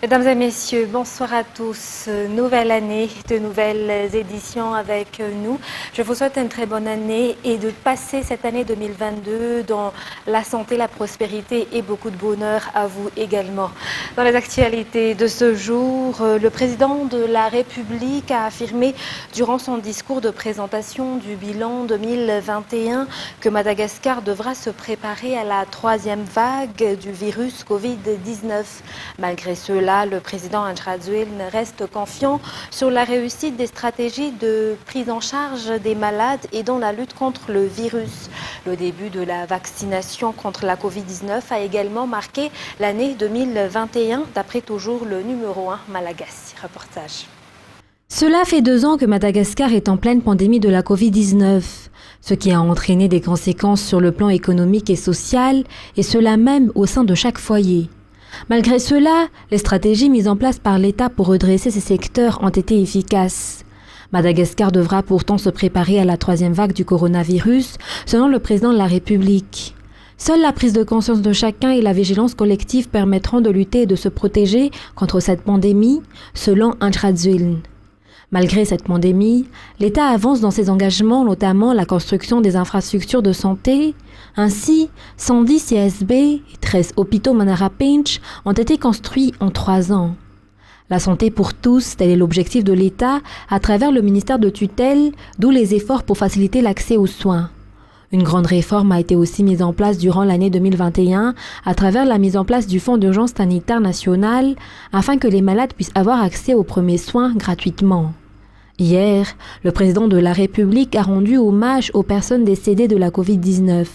Mesdames et messieurs, bonsoir à tous. Nouvelle année, de nouvelles éditions avec nous. Je vous souhaite une très bonne année et de passer cette année 2022 dans la santé, la prospérité et beaucoup de bonheur à vous également. Dans les actualités de ce jour, le président de la République a affirmé durant son discours de présentation du bilan 2021 que Madagascar devra se préparer à la troisième vague du virus Covid-19. Malgré cela, le président Andrazuilne reste confiant sur la réussite des stratégies de prise en charge des malades et dans la lutte contre le virus. Le début de la vaccination contre la Covid-19 a également marqué l'année 2021, d'après toujours le numéro 1 Malagasy. Reportage. Cela fait 2 ans que Madagascar est en pleine pandémie de la Covid-19, ce qui a entraîné des conséquences sur le plan économique et social, et cela même au sein de chaque foyer. Malgré cela, les stratégies mises en place par l'État pour redresser ces secteurs ont été efficaces. Madagascar devra pourtant se préparer à la troisième vague du coronavirus, selon le président de la République. Seule la prise de conscience de chacun et la vigilance collective permettront de lutter et de se protéger contre cette pandémie, selon Andrazuilne. Malgré cette pandémie, l'État avance dans ses engagements, notamment la construction des infrastructures de santé. Ainsi, 110 CSB et 13 hôpitaux Manara Pinch ont été construits en 3 ans. La santé pour tous, tel est l'objectif de l'État à travers le ministère de tutelle, d'où les efforts pour faciliter l'accès aux soins. Une grande réforme a été aussi mise en place durant l'année 2021 à travers la mise en place du Fonds d'urgence sanitaire national afin que les malades puissent avoir accès aux premiers soins gratuitement. Hier, le président de la République a rendu hommage aux personnes décédées de la Covid-19.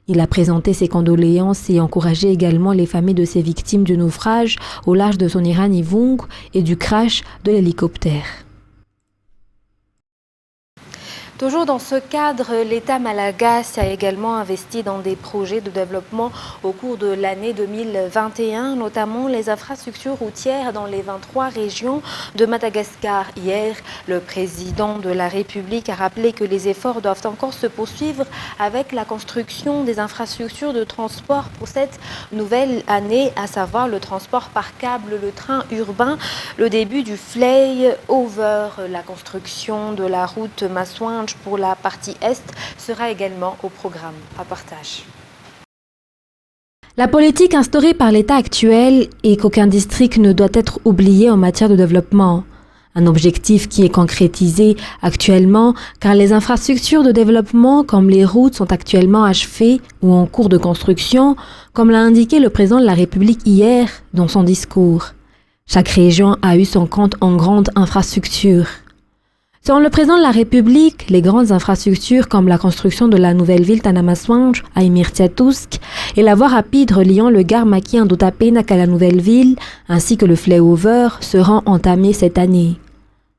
Il a présenté ses condoléances et encouragé également les familles de ces victimes du naufrage au large de Sonirani-Vung et du crash de l'hélicoptère. Toujours dans ce cadre, l'État malagasy a également investi dans des projets de développement au cours de l'année 2021, notamment les infrastructures routières dans les 23 régions de Madagascar. Hier, le président de la République a rappelé que les efforts doivent encore se poursuivre avec la construction des infrastructures de transport pour cette nouvelle année, à savoir le transport par câble, le train urbain, le début du flyover, la construction de la route Massoinj pour la partie Est sera également au programme. Reportage. La politique instaurée par l'État actuel est qu'aucun district ne doit être oublié en matière de développement. Un objectif qui est concrétisé actuellement car les infrastructures de développement comme les routes sont actuellement achevées ou en cours de construction, comme l'a indiqué le président de la République hier dans son discours. Chaque région a eu son compte en grandes infrastructures. Selon le président de la République, les grandes infrastructures comme la construction de la nouvelle ville Tanamaswanj à Imirtiatusk et la voie rapide reliant le Gare Maki Ndotapenak à la nouvelle ville, ainsi que le flyover, seront entamées cette année.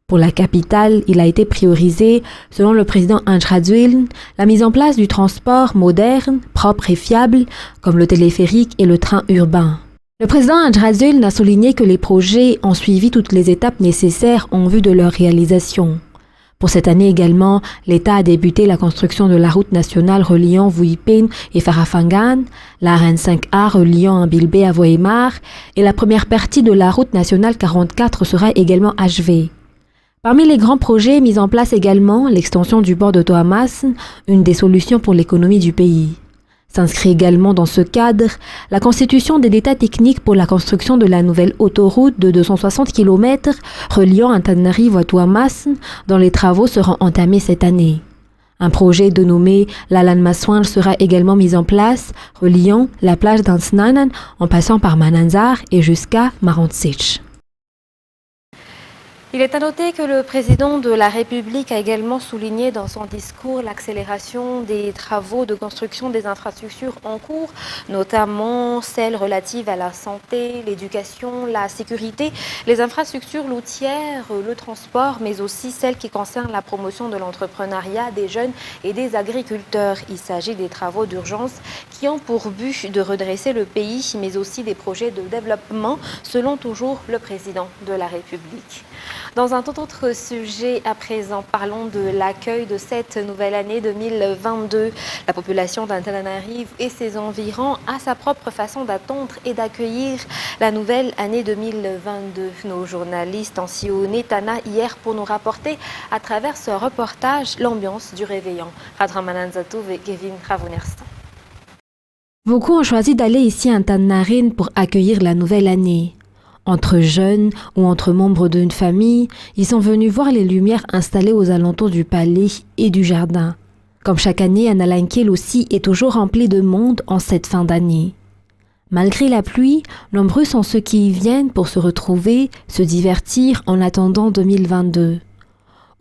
Pour la capitale, il a été priorisé, selon le président Andrazuilne, la mise en place du transport moderne, propre et fiable, comme le téléphérique et le train urbain. Le président Andrazuilne a souligné que les projets ont suivi toutes les étapes nécessaires en vue de leur réalisation. Pour cette année également, l'État a débuté la construction de la route nationale reliant Vuipin et Farafangan, la RN5A reliant Ambilbe à Vohemar et la première partie de la route nationale 44 sera également achevée. Parmi les grands projets mis en place également, l'extension du port de Toamasn, une des solutions pour l'économie du pays. S'inscrit également dans ce cadre la constitution des détails techniques pour la construction de la nouvelle autoroute de 260 km reliant Antananarivo à Toamasn, dont les travaux seront entamés cette année. Un projet dénommé l'Alan Maswanj sera également mis en place, reliant la plage d'Ansnanan en passant par Mananzar et jusqu'à Marantsich. Il est à noter que le président de la République a également souligné dans son discours l'accélération des travaux de construction des infrastructures en cours, notamment celles relatives à la santé, l'éducation, la sécurité, les infrastructures routières, le transport, mais aussi celles qui concernent la promotion de l'entrepreneuriat des jeunes et des agriculteurs. Il s'agit des travaux d'urgence qui ont pour but de redresser le pays, mais aussi des projets de développement, selon toujours le président de la République. Dans un tout autre sujet à présent, parlons de l'accueil de cette nouvelle année 2022. La population d'Antananarivo et ses environs a sa propre façon d'attendre et d'accueillir la nouvelle année 2022. Nos journalistes ont sillonné Tana hier pour nous rapporter à travers ce reportage l'ambiance du réveillon. Radramanan Zatouv et Kevin Ravonerstan. Beaucoup ont choisi d'aller ici à Antananarivo pour accueillir la nouvelle année. Entre jeunes ou entre membres d'une famille, ils sont venus voir les lumières installées aux alentours du palais et du jardin. Comme chaque année, Analinguel aussi est toujours rempli de monde en cette fin d'année. Malgré la pluie, nombreux sont ceux qui y viennent pour se retrouver, se divertir en attendant 2022.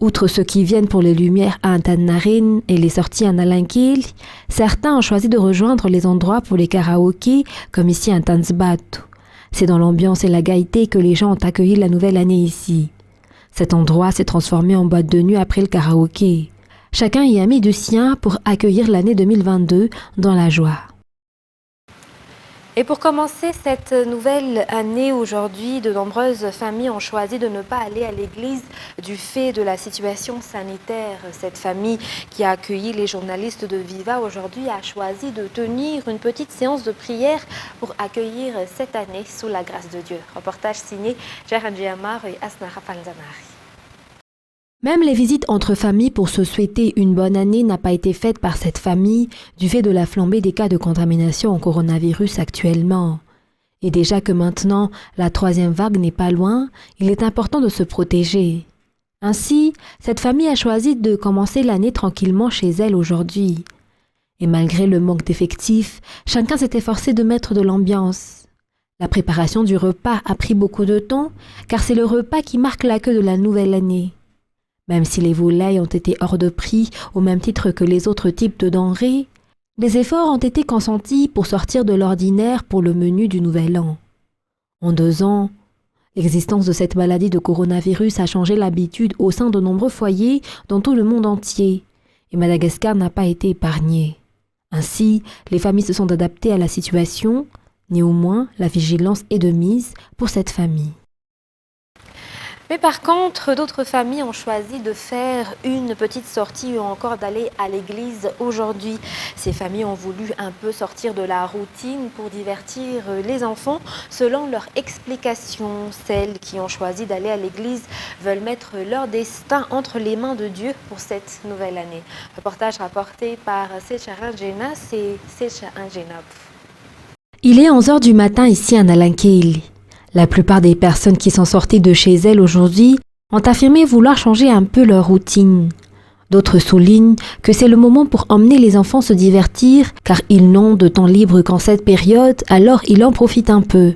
Outre ceux qui viennent pour les lumières à Antananarivo et les sorties à Analinguel, certains ont choisi de rejoindre les endroits pour les karaokés, comme ici à Tanzbatu. C'est dans l'ambiance et la gaieté que les gens ont accueilli la nouvelle année ici. Cet endroit s'est transformé en boîte de nuit après le karaoké. Chacun y a mis du sien pour accueillir l'année 2022 dans la joie. Et pour commencer cette nouvelle année aujourd'hui, de nombreuses familles ont choisi de ne pas aller à l'église du fait de la situation sanitaire. Cette famille qui a accueilli les journalistes de Viva aujourd'hui a choisi de tenir une petite séance de prière pour accueillir cette année sous la grâce de Dieu. Reportage signé Jaranji Amar et Asnara Panzanari. Même les visites entre familles pour se souhaiter une bonne année n'a pas été faite par cette famille du fait de la flambée des cas de contamination au coronavirus actuellement. Et déjà que maintenant la troisième vague n'est pas loin, il est important de se protéger. Ainsi, cette famille a choisi de commencer l'année tranquillement chez elle aujourd'hui. Et malgré le manque d'effectifs, chacun s'est efforcé de mettre de l'ambiance. La préparation du repas a pris beaucoup de temps, car c'est le repas qui marque l'accueil de la nouvelle année. Même si les volailles ont été hors de prix au même titre que les autres types de denrées, des efforts ont été consentis pour sortir de l'ordinaire pour le menu du Nouvel An. En 2 ans, l'existence de cette maladie de coronavirus a changé l'habitude au sein de nombreux foyers dans tout le monde entier, et Madagascar n'a pas été épargnée. Ainsi, les familles se sont adaptées à la situation, néanmoins, la vigilance est de mise pour cette famille. Mais par contre, d'autres familles ont choisi de faire une petite sortie ou encore d'aller à l'église aujourd'hui. Ces familles ont voulu un peu sortir de la routine pour divertir les enfants selon leur explication. Celles qui ont choisi d'aller à l'église veulent mettre leur destin entre les mains de Dieu pour cette nouvelle année. Reportage rapporté par Secha Rangenas et Secha Angenab. Il est 11h du matin ici à Analinguel. La plupart des personnes qui sont sorties de chez elles aujourd'hui ont affirmé vouloir changer un peu leur routine. D'autres soulignent que c'est le moment pour emmener les enfants se divertir car ils n'ont de temps libre qu'en cette période, alors ils en profitent un peu.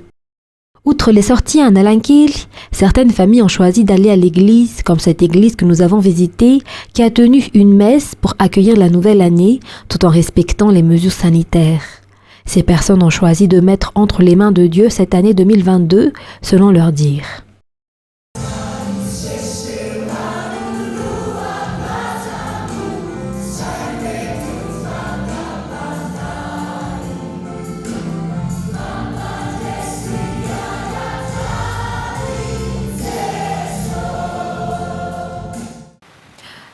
Outre les sorties à Analinguel, certaines familles ont choisi d'aller à l'église, comme cette église que nous avons visitée, qui a tenu une messe pour accueillir la nouvelle année tout en respectant les mesures sanitaires. Ces personnes ont choisi de mettre entre les mains de Dieu cette année 2022, selon leur dire.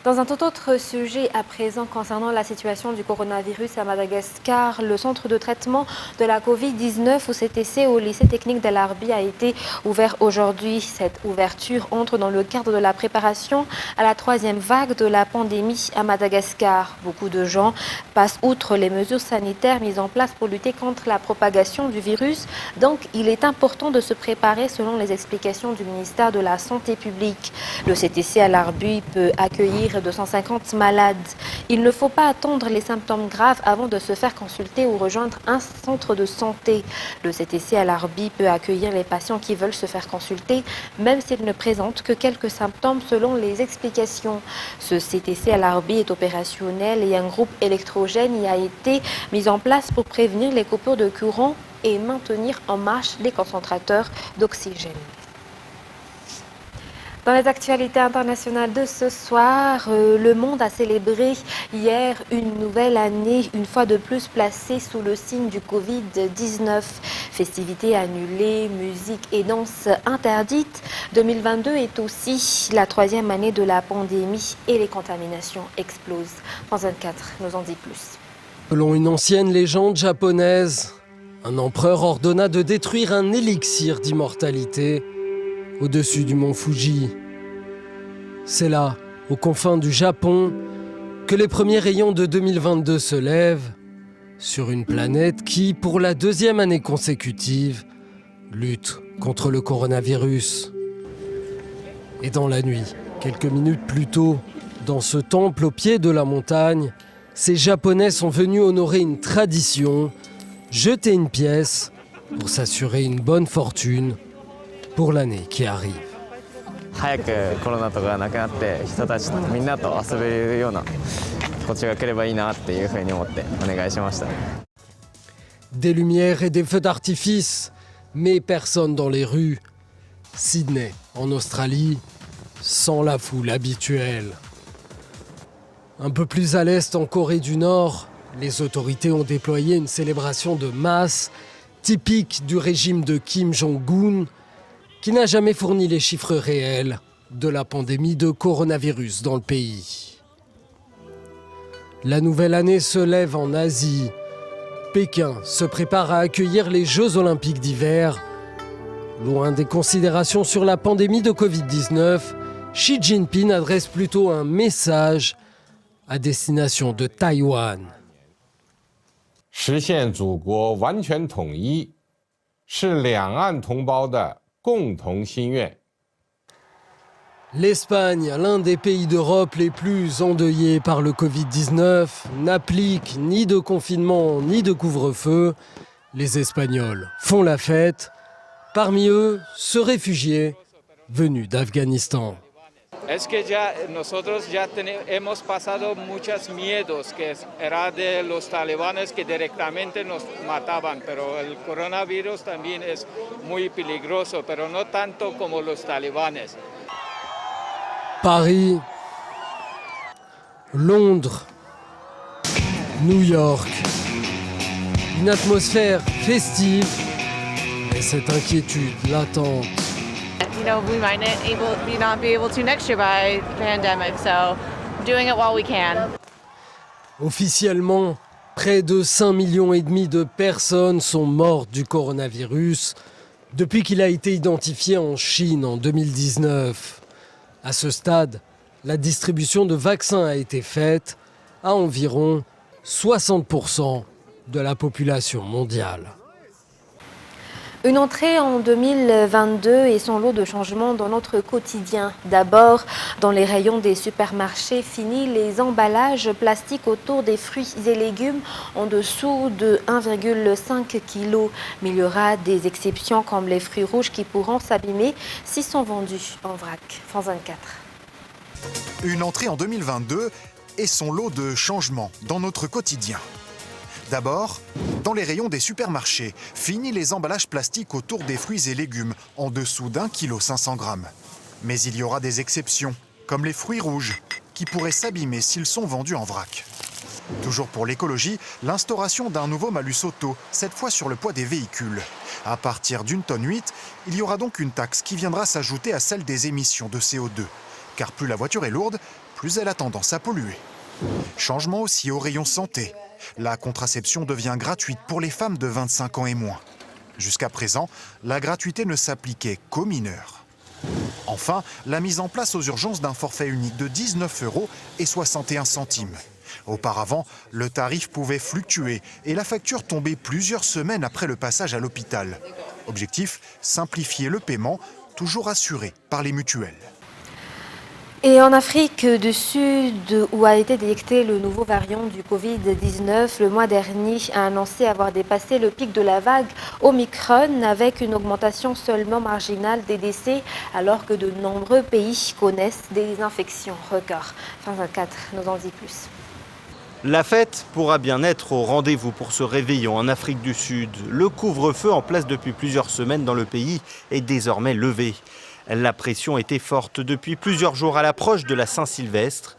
Dans un tout autre sujet à présent concernant la situation du coronavirus à Madagascar, le centre de traitement de la Covid-19 ou CTC au lycée technique d'Alarbi a été ouvert aujourd'hui. Cette ouverture entre dans le cadre de la préparation à la troisième vague de la pandémie à Madagascar. Beaucoup de gens passent outre les mesures sanitaires mises en place pour lutter contre la propagation du virus. Donc, il est important de se préparer selon les explications du ministère de la Santé publique. Le CTC à Alarbi peut accueillir 250 malades. Il ne faut pas attendre les symptômes graves avant de se faire consulter ou rejoindre un centre de santé. Le CTC à Alarbi peut accueillir les patients qui veulent se faire consulter, même s'ils ne présentent que quelques symptômes selon les explications. Ce CTC à Alarbi est opérationnel et un groupe électrogène y a été mis en place pour prévenir les coupures de courant et maintenir en marche les concentrateurs d'oxygène. Dans les actualités internationales de ce soir, le monde a célébré hier une nouvelle année, une fois de plus placée sous le signe du Covid-19. Festivités annulées, musique et danse interdites. 2022 est aussi la 3e année de la pandémie et les contaminations explosent. France 24 nous en dit plus. Selon une ancienne légende japonaise, un empereur ordonna de détruire un élixir d'immortalité au-dessus du mont Fuji. C'est là, aux confins du Japon, que les premiers rayons de 2022 se lèvent sur une planète qui, pour la 2e année consécutive, lutte contre le coronavirus. Et dans la nuit, quelques minutes plus tôt, dans ce temple au pied de la montagne, ces Japonais sont venus honorer une tradition, jeter une pièce pour s'assurer une bonne fortune pour l'année qui arrive. Des lumières et des feux d'artifice, mais personne dans les rues. Sydney, en Australie, sans la foule habituelle. Un peu plus à l'est, en Corée du Nord, les autorités ont déployé une célébration de masse typique du régime de Kim Jong-un, qui n'a jamais fourni les chiffres réels de la pandémie de coronavirus dans le pays. La nouvelle année se lève en Asie. Pékin se prépare à accueillir les Jeux Olympiques d'hiver. Loin des considérations sur la pandémie de Covid-19, Xi Jinping adresse plutôt un message à destination de Taïwan. 实现祖国完全统一，是两岸同胞的共同心愿。 L'Espagne, l'un des pays d'Europe les plus endeuillés par le Covid-19, n'applique ni de confinement ni de couvre-feu. Les Espagnols font la fête. Parmi eux, ce réfugié venu d'Afghanistan. Es que ya nosotros ya hemos pasado muchos miedos, que era de los talibanes que directamente nos mataban, pero el coronavirus también es muy peligroso, pero no tanto como los talibanes. Paris, Londres, New York, une atmosphère festive et cette inquiétude latente. You know, we might not be able to next year by the pandemic, so doing it while we can. Officiellement, près de 5,5 millions de personnes sont mortes du coronavirus depuis qu'il a été identifié en Chine en 2019. À ce stade, la distribution de vaccins a été faite à environ 60% de la population mondiale. Une entrée en 2022 et son lot de changements dans notre quotidien. D'abord, dans les rayons des supermarchés, fini les emballages plastiques autour des fruits et légumes en dessous de 1,5 kg. Mais il y aura des exceptions comme les fruits rouges qui pourront s'abîmer s'ils sont vendus en vrac. France 24. Une entrée en 2022 et son lot de changements dans notre quotidien. D'abord, dans les rayons des supermarchés, fini les emballages plastiques autour des fruits et légumes, en dessous d'1,5 kg. Mais il y aura des exceptions, comme les fruits rouges, qui pourraient s'abîmer s'ils sont vendus en vrac. Toujours pour l'écologie, l'instauration d'un nouveau malus auto, cette fois sur le poids des véhicules. À partir d'1,8 tonne, il y aura donc une taxe qui viendra s'ajouter à celle des émissions de CO2. Car plus la voiture est lourde, plus elle a tendance à polluer. Changement aussi au rayon santé. La contraception devient gratuite pour les femmes de 25 ans et moins. Jusqu'à présent, la gratuité ne s'appliquait qu'aux mineurs. Enfin, la mise en place aux urgences d'un forfait unique de 19,61 €. Auparavant, le tarif pouvait fluctuer et la facture tombait plusieurs semaines après le passage à l'hôpital. Objectif, simplifier le paiement, toujours assuré par les mutuelles. Et en Afrique du Sud, où a été détecté le nouveau variant du Covid-19, le mois dernier a annoncé avoir dépassé le pic de la vague Omicron avec une augmentation seulement marginale des décès, alors que de nombreux pays connaissent des infections records. France 24 nous en dit plus. La fête pourra bien être au rendez-vous pour ce réveillon en Afrique du Sud. Le couvre-feu en place depuis plusieurs semaines dans le pays est désormais levé. La pression était forte depuis plusieurs jours à l'approche de la Saint-Sylvestre.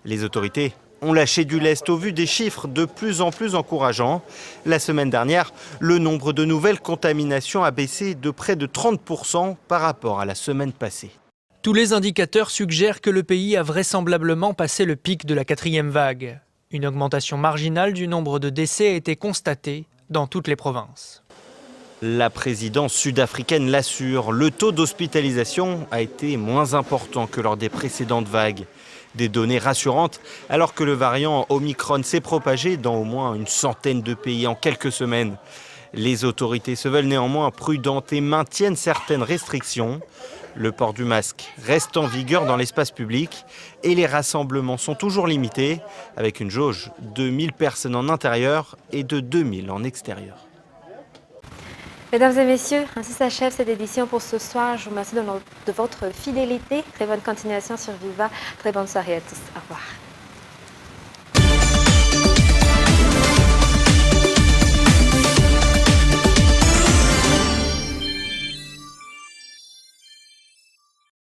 Les autorités ont lâché du lest au vu des chiffres de plus en plus encourageants. La semaine dernière, le nombre de nouvelles contaminations a baissé de près de 30% par rapport à la semaine passée. Tous les indicateurs suggèrent que le pays a vraisemblablement passé le pic de la 4e vague. Une augmentation marginale du nombre de décès a été constatée dans toutes les provinces. La présidence sud-africaine l'assure, le taux d'hospitalisation a été moins important que lors des précédentes vagues. Des données rassurantes alors que le variant Omicron s'est propagé dans au moins une centaine de pays en quelques semaines. Les autorités se veulent néanmoins prudentes et maintiennent certaines restrictions. Le port du masque reste en vigueur dans l'espace public et les rassemblements sont toujours limités avec une jauge de 1000 personnes en intérieur et de 2000 en extérieur. Mesdames et messieurs, ainsi s'achève cette édition pour ce soir. Je vous remercie de votre fidélité. Très bonne continuation sur Viva. Très bonne soirée à tous. Au revoir.